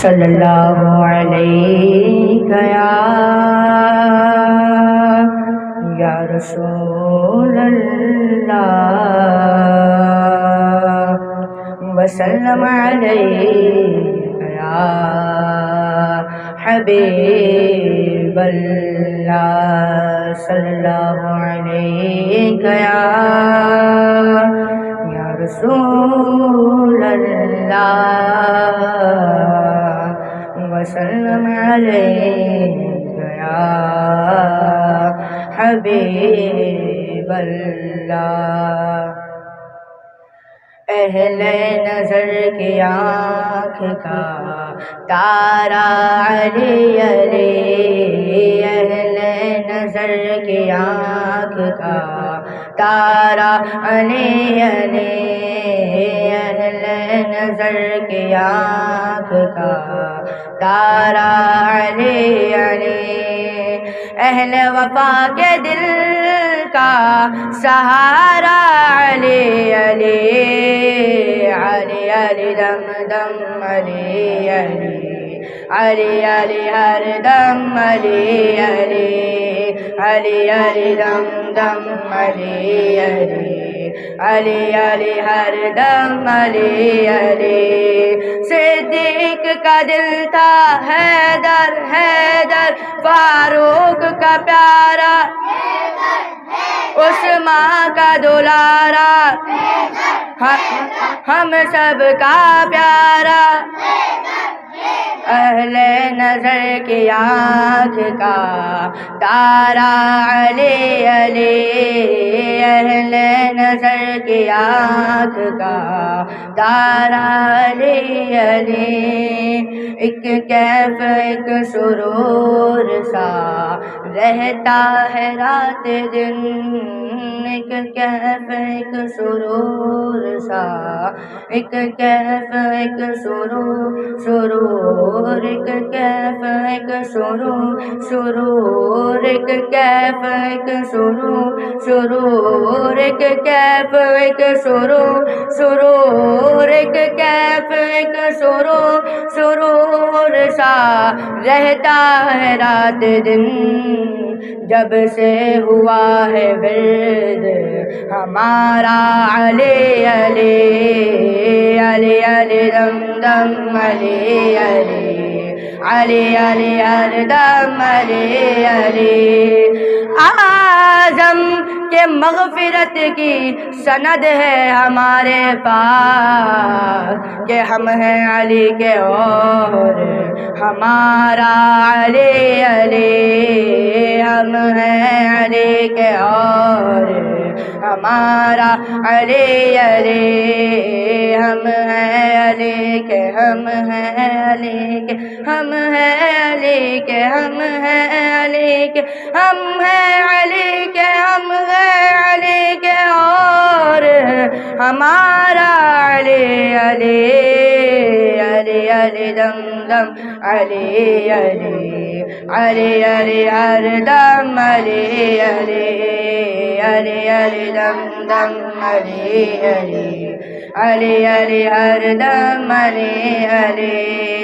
صلی اللہ علیہ یا رسول اللہ وسلم علیہ یا حبیب اللہ صلی اللہ علیہ یا رسول اللہ وسلم علیہ یا حبیب اللہ۔ اہل نظر کی آنکھ کا تارا علی علی، اہل نظر کی آنکھ کا تارا علی علی، اہل نظر کی آنکھ کا تارا علی علی، اہل وفا کے دل کا سہارا علی علی، علی علی دم دم علی علی، علی علی ہر دم علی علی، علی علی دم دم علی علی، علی علی ہر دم علی علی۔ صدیق کا دل تھا حیدر حیدر، فاروق کا پیارا عثمان کا دلارا، ہم سب کا پیارا، اہل نظر کی آنکھ کا تارا علی علی، اہل نظر کی آنکھ کا تارا علی علی، ایک کیف ایک سرور سا رہتا ہے رات دن، ایک کیف ایک سرور سا، ایک کیف ایک سرور ایک کیف ایک سرور ایک کیف ایک سرور ایک کیف ایک سرور ایک کیف ایک سرور سا رہتا ہے رات دن، جب سے ہوا ہے ورد ہمارا علی علی، علی علی دم دم علی علی، علی علی ہر دم علی علی۔ اعظم کے مغفرت کی سند ہے ہمارے پاس کہ ہم ہیں علی کے اور ہمارا علی علی، ہم ہیں علی کے اور ہمارا علی علی، ہم ہیں علی کے ہم ہیں علی کے ہم ہیں علی کے ہم ہیں علی کے ہم ہیں علی کے ہم ہیں علی کے اور ہمارا علی علی، علی علی دم دم علی علی، علی علی ہر دم علی علی، علی علی دم دم علی علی، علی علی ہر دم علی علی۔